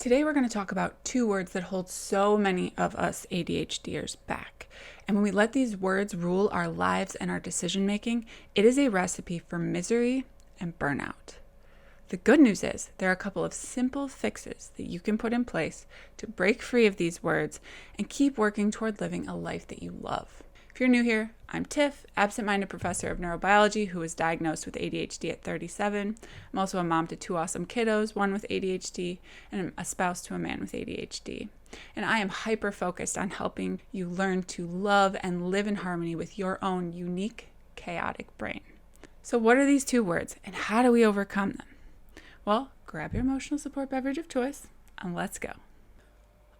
Today we're going to talk about two words that hold so many of us ADHDers back. And when we let these words rule our lives and our decision making, it is a recipe for misery and burnout. The good news is there are a couple of simple fixes that you can put in place to break free of these words and keep working toward living a life that you love. If you're new here, I'm Tiff, absent-minded professor of neurobiology who was diagnosed with ADHD at 37. I'm also a mom to two awesome kiddos, one with ADHD and a spouse to a man with ADHD. And I am hyper-focused on helping you learn to love and live in harmony with your own unique, chaotic brain. So what are these two words and how do we overcome them? Well, grab your emotional support beverage of choice and let's go.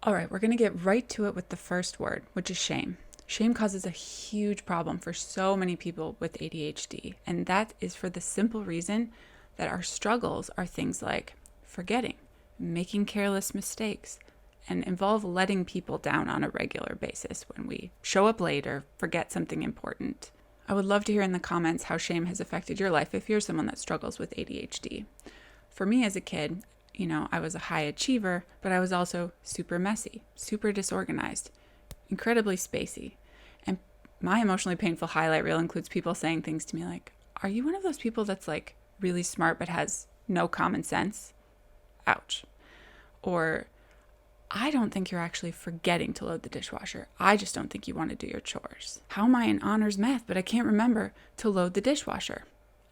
All right, we're going to get right to it with the first word, which is shame. Shame causes a huge problem for so many people with ADHD, and that is for the simple reason that our struggles are things like forgetting, making careless mistakes, and involve letting people down on a regular basis when we show up late or forget something important. I would love to hear in the comments how shame has affected your life if you're someone that struggles with ADHD. For me as a kid, I was a high achiever, but I was also super messy, super disorganized, incredibly spacey. And my emotionally painful highlight reel includes people saying things to me like, are you one of those people that's like really smart but has no common sense? Ouch. Or, I don't think you're actually forgetting to load the dishwasher. I just don't think you want to do your chores. How am I in honors math but I can't remember to load the dishwasher?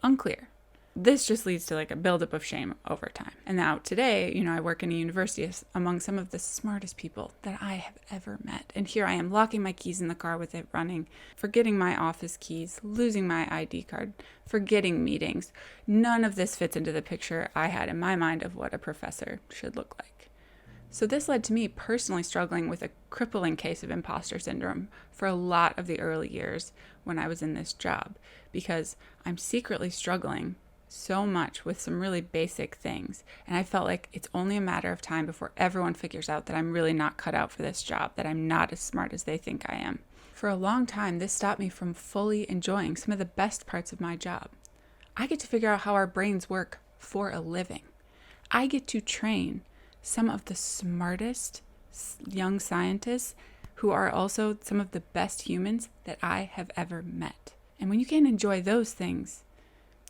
Unclear. This just leads to like a buildup of shame over time. And now today, I work in a university among some of the smartest people that I have ever met. And here I am locking my keys in the car with it running, forgetting my office keys, losing my ID card, forgetting meetings. None of this fits into the picture I had in my mind of what a professor should look like. So this led to me personally struggling with a crippling case of imposter syndrome for a lot of the early years when I was in this job, because I'm secretly struggling so much with some really basic things. And I felt like it's only a matter of time before everyone figures out that I'm really not cut out for this job, that I'm not as smart as they think I am. For a long time, this stopped me from fully enjoying some of the best parts of my job. I get to figure out how our brains work for a living. I get to train some of the smartest young scientists who are also some of the best humans that I have ever met. And when you can't enjoy those things,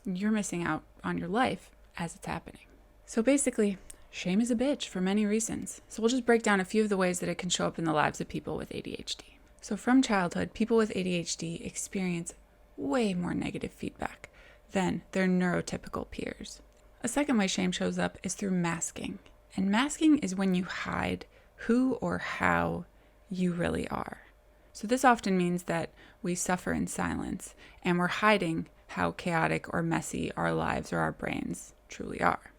you're missing out on your life as it's happening. So basically, shame is a bitch for many reasons. So we'll just break down a few of the ways that it can show up in the lives of people with ADHD. So from childhood, people with ADHD experience way more negative feedback than their neurotypical peers. A second way shame shows up is through masking. And masking is when you hide who or how you really are. So this often means that we suffer in silence and we're hiding how chaotic or messy our lives or our brains truly are.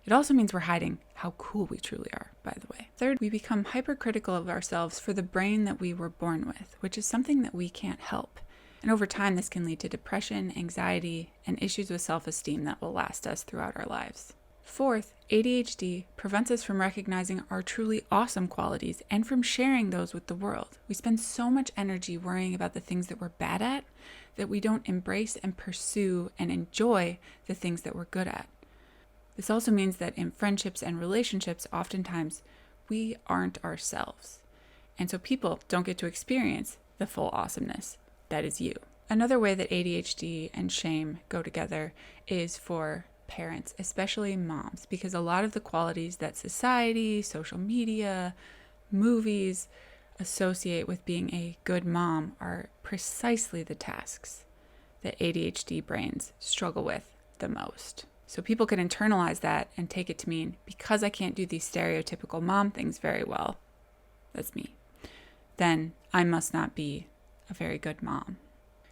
It also means we're hiding how cool we truly are, by the way. Third, we become hypercritical of ourselves for the brain that we were born with, which is something that we can't help. And over time, this can lead to depression, anxiety, and issues with self-esteem that will last us throughout our lives. Fourth, ADHD prevents us from recognizing our truly awesome qualities and from sharing those with the world. We spend so much energy worrying about the things that we're bad at that we don't embrace and pursue and enjoy the things that we're good at. This also means that in friendships and relationships, oftentimes we aren't ourselves. And so people don't get to experience the full awesomeness that is you. Another way that ADHD and shame go together is for parents, especially moms, because a lot of the qualities that society, social media, movies associate with being a good mom are precisely the tasks that ADHD brains struggle with the most. So people can internalize that and take it to mean, because I can't do these stereotypical mom things very well, that's me, then I must not be a very good mom.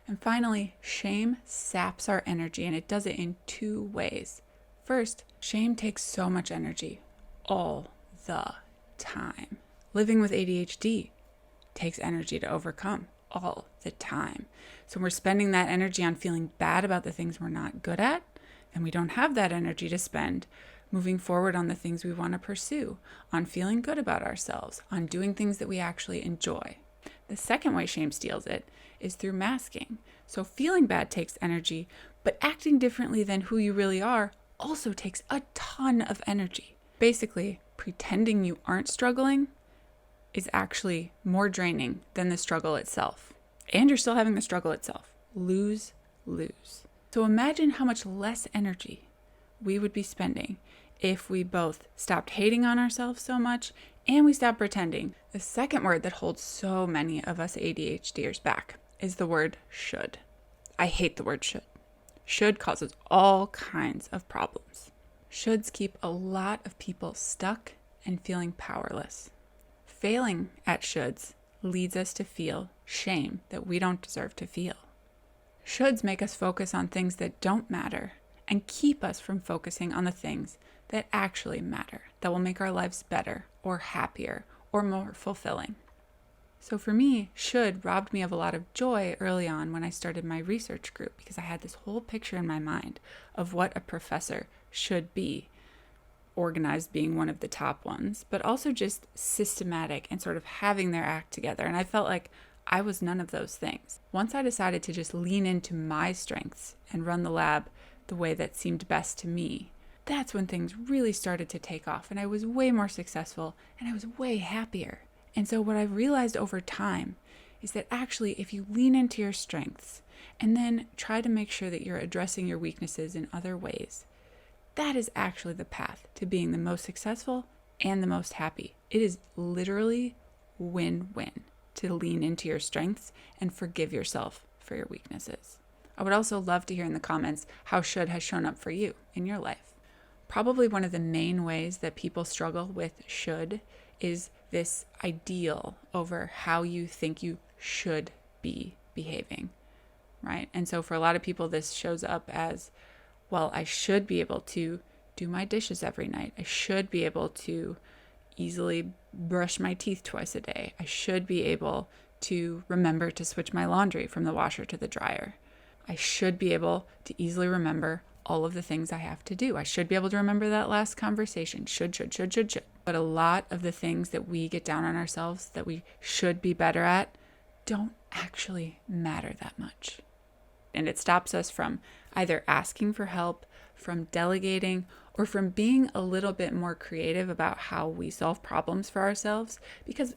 And finally, shame saps our energy, and it does it in two ways. First, shame takes so much energy all the time. Living with ADHD takes energy to overcome all the time. So we're spending that energy on feeling bad about the things we're not good at, and we don't have that energy to spend moving forward on the things we want to pursue, on feeling good about ourselves, on doing things that we actually enjoy. The second way shame steals it is through masking. So feeling bad takes energy, but acting differently than who you really are also takes a ton of energy. Basically, pretending you aren't struggling is actually more draining than the struggle itself. And you're still having the struggle itself. Lose, lose. So imagine how much less energy we would be spending if we both stopped hating on ourselves so much and we stopped pretending. The second word that holds so many of us ADHDers back is the word should. I hate the word should. Should causes all kinds of problems. Shoulds keep a lot of people stuck and feeling powerless. Failing at shoulds leads us to feel shame that we don't deserve to feel. Shoulds make us focus on things that don't matter and keep us from focusing on the things that actually matter, that will make our lives better or happier or more fulfilling. So for me, should robbed me of a lot of joy early on when I started my research group, because I had this whole picture in my mind of what a professor should be, organized being one of the top ones, but also just systematic and sort of having their act together. And I felt like I was none of those things. Once I decided to just lean into my strengths and run the lab the way that seemed best to me, that's when things really started to take off, and I was way more successful and I was way happier. And so what I've realized over time is that actually if you lean into your strengths and then try to make sure that you're addressing your weaknesses in other ways, that is actually the path to being the most successful and the most happy. It is literally win-win to lean into your strengths and forgive yourself for your weaknesses. I would also love to hear in the comments how should has shown up for you in your life. Probably one of the main ways that people struggle with should is this ideal over how you think you should be behaving, right? And so for a lot of people, this shows up as, well, I should be able to do my dishes every night. I should be able to easily brush my teeth twice a day. I should be able to remember to switch my laundry from the washer to the dryer. I should be able to easily remember all of the things I have to do. I should be able to remember that last conversation. Should. But a lot of the things that we get down on ourselves that we should be better at don't actually matter that much. And it stops us from either asking for help, from delegating, or from being a little bit more creative about how we solve problems for ourselves, because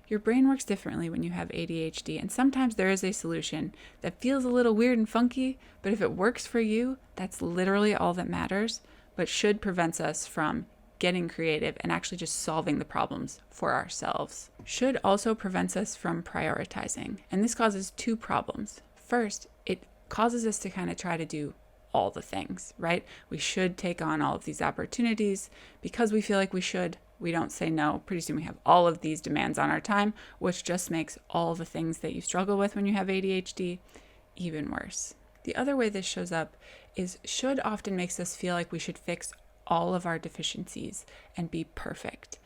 your brain works differently when you have ADHD, and sometimes there is a solution that feels a little weird and funky, but if it works for you, that's literally all that matters. But should prevents us from getting creative and actually just solving the problems for ourselves. Should also prevents us from prioritizing, and this causes two problems. First, it causes us to kind of try to do all the things, right? We should take on all of these opportunities because we feel like we should. We don't say no. Pretty soon we have all of these demands on our time, which just makes all the things that you struggle with when you have ADHD even worse. The other way this shows up is should often makes us feel like we should fix all of our deficiencies and be perfect.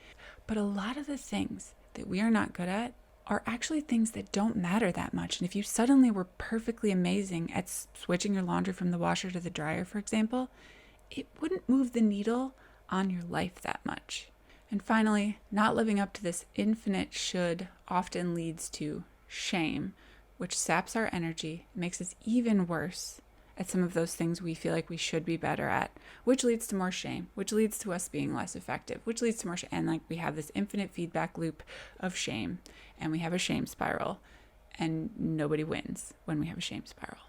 But a lot of the things that we are not good at are actually things that don't matter that much. And if you suddenly were perfectly amazing at switching your laundry from the washer to the dryer, for example, it wouldn't move the needle on your life that much. And finally, not living up to this infinite should often leads to shame, which saps our energy, makes us even worse at some of those things we feel like we should be better at, which leads to more shame, which leads to us being less effective, which leads to more shame. And we have this infinite feedback loop of shame, and we have a shame spiral, and nobody wins when we have a shame spiral.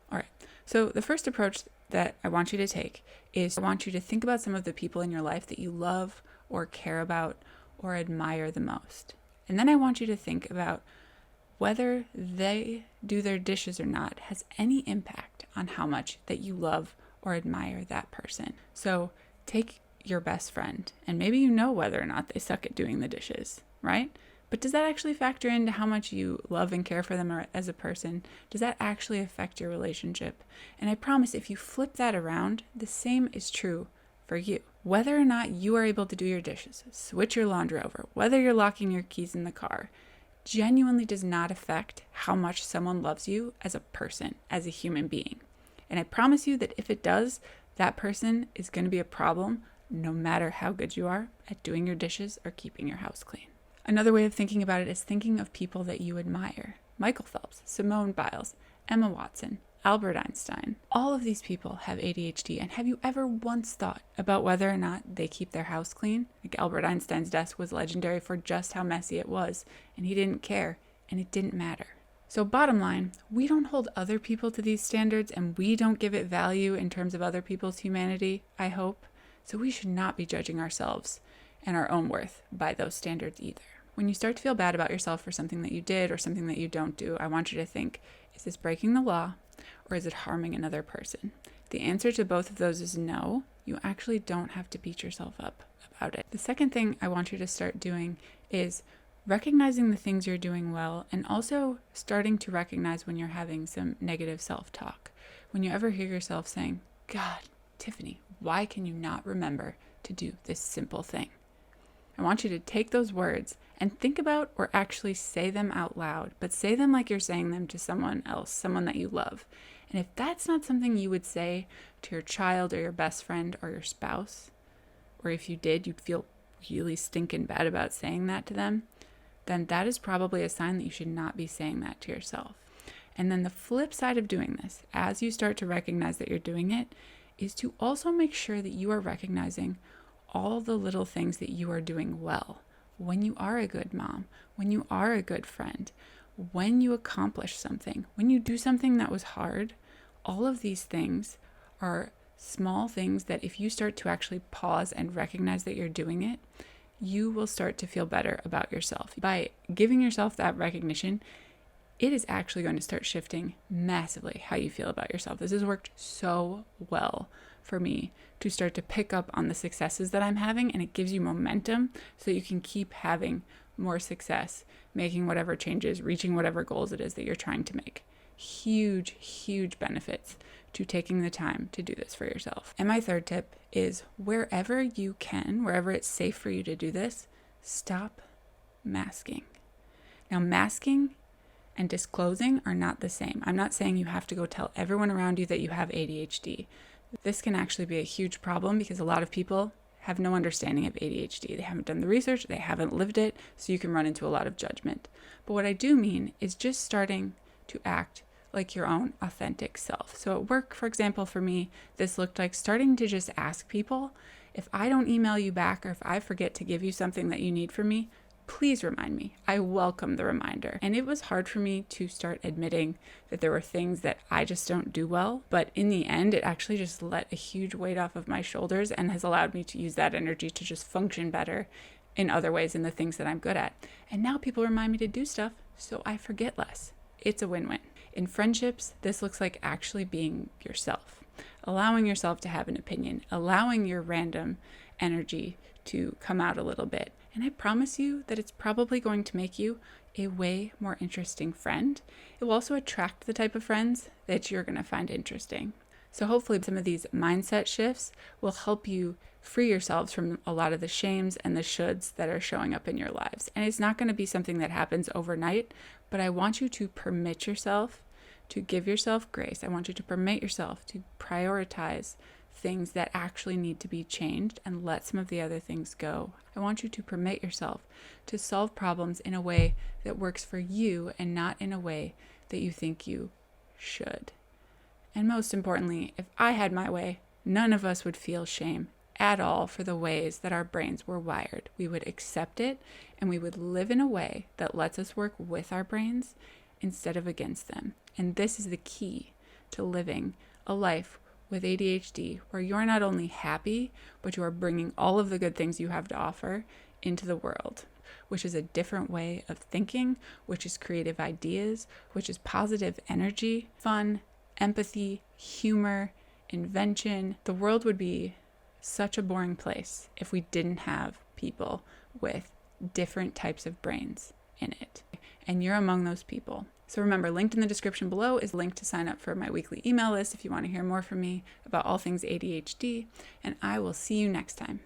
All right. So the first approach that I want you to take is I want you to think about some of the people in your life that you love or care about or admire the most. And then I want you to think about whether they do their dishes or not has any impact on how much that you love or admire that person. So take your best friend, and maybe you know whether or not they suck at doing the dishes, right? But does that actually factor into how much you love and care for them as a person? Does that actually affect your relationship? And I promise if you flip that around, the same is true for you. Whether or not you are able to do your dishes, switch your laundry over, whether you're locking your keys in the car, genuinely does not affect how much someone loves you as a person, as a human being. And I promise you that if it does, that person is going to be a problem no matter how good you are at doing your dishes or keeping your house clean. Another way of thinking about it is thinking of people that you admire. Michael Phelps, Simone Biles, Emma Watson, Albert Einstein. All of these people have ADHD, and have you ever once thought about whether or not they keep their house clean? Like, Albert Einstein's desk was legendary for just how messy it was, and he didn't care, and it didn't matter. So bottom line, we don't hold other people to these standards, and we don't give it value in terms of other people's humanity, I hope. So we should not be judging ourselves and our own worth by those standards either. When you start to feel bad about yourself for something that you did or something that you don't do, I want you to think, is this breaking the law or is it harming another person? The answer to both of those is no. You actually don't have to beat yourself up about it. The second thing I want you to start doing is recognizing the things you're doing well, and also starting to recognize when you're having some negative self-talk. When you ever hear yourself saying, God, Tiffany, why can you not remember to do this simple thing? I want you to take those words and think about or actually say them out loud, but say them like you're saying them to someone else, someone that you love. And if that's not something you would say to your child or your best friend or your spouse, or if you did, you'd feel really stinking bad about saying that to them, then that is probably a sign that you should not be saying that to yourself. And then the flip side of doing this, as you start to recognize that you're doing it, is to also make sure that you are recognizing all the little things that you are doing well. When you are a good mom, when you are a good friend, when you accomplish something, when you do something that was hard, all of these things are small things that if you start to actually pause and recognize that you're doing it, you will start to feel better about yourself. By giving yourself that recognition, it is actually going to start shifting massively how you feel about yourself. This has worked so well for me to start to pick up on the successes that I'm having, and it gives you momentum so that you can keep having more success, making whatever changes, reaching whatever goals it is that you're trying to make. Huge, huge benefits to taking the time to do this for yourself. And my third tip is, wherever you can, wherever it's safe for you to do this, stop masking. Now, masking and disclosing are not the same. I'm not saying you have to go tell everyone around you that you have ADHD. This can actually be a huge problem because a lot of people have no understanding of ADHD. They haven't done the research, they haven't lived it, so you can run into a lot of judgment. But what I do mean is just starting to act like your own authentic self. So at work, for example, for me, this looked like starting to just ask people, if I don't email you back or if I forget to give you something that you need from me, please remind me. I welcome the reminder. And it was hard for me to start admitting that there were things that I just don't do well. But in the end, it actually just let a huge weight off of my shoulders and has allowed me to use that energy to just function better in other ways in the things that I'm good at. And now people remind me to do stuff, so I forget less. It's a win-win. In friendships, this looks like actually being yourself, allowing yourself to have an opinion, allowing your random energy to come out a little bit. And I promise you that it's probably going to make you a way more interesting friend. It will also attract the type of friends that you're going to find interesting. So hopefully some of these mindset shifts will help you free yourselves from a lot of the shames and the shoulds that are showing up in your lives. And it's not going to be something that happens overnight, but I want you to permit yourself to give yourself grace. I want you to permit yourself to prioritize things that actually need to be changed and let some of the other things go. I want you to permit yourself to solve problems in a way that works for you and not in a way that you think you should. And most importantly, if I had my way, none of us would feel shame at all for the ways that our brains were wired. We would accept it and we would live in a way that lets us work with our brains instead of against them. And this is the key to living a life with ADHD, where you're not only happy, but you are bringing all of the good things you have to offer into the world, which is a different way of thinking, which is creative ideas, which is positive energy, fun, empathy, humor, invention. The world would be such a boring place if we didn't have people with different types of brains in it. And you're among those people. So remember, linked in the description below is a link to sign up for my weekly email list if you want to hear more from me about all things ADHD, and I will see you next time.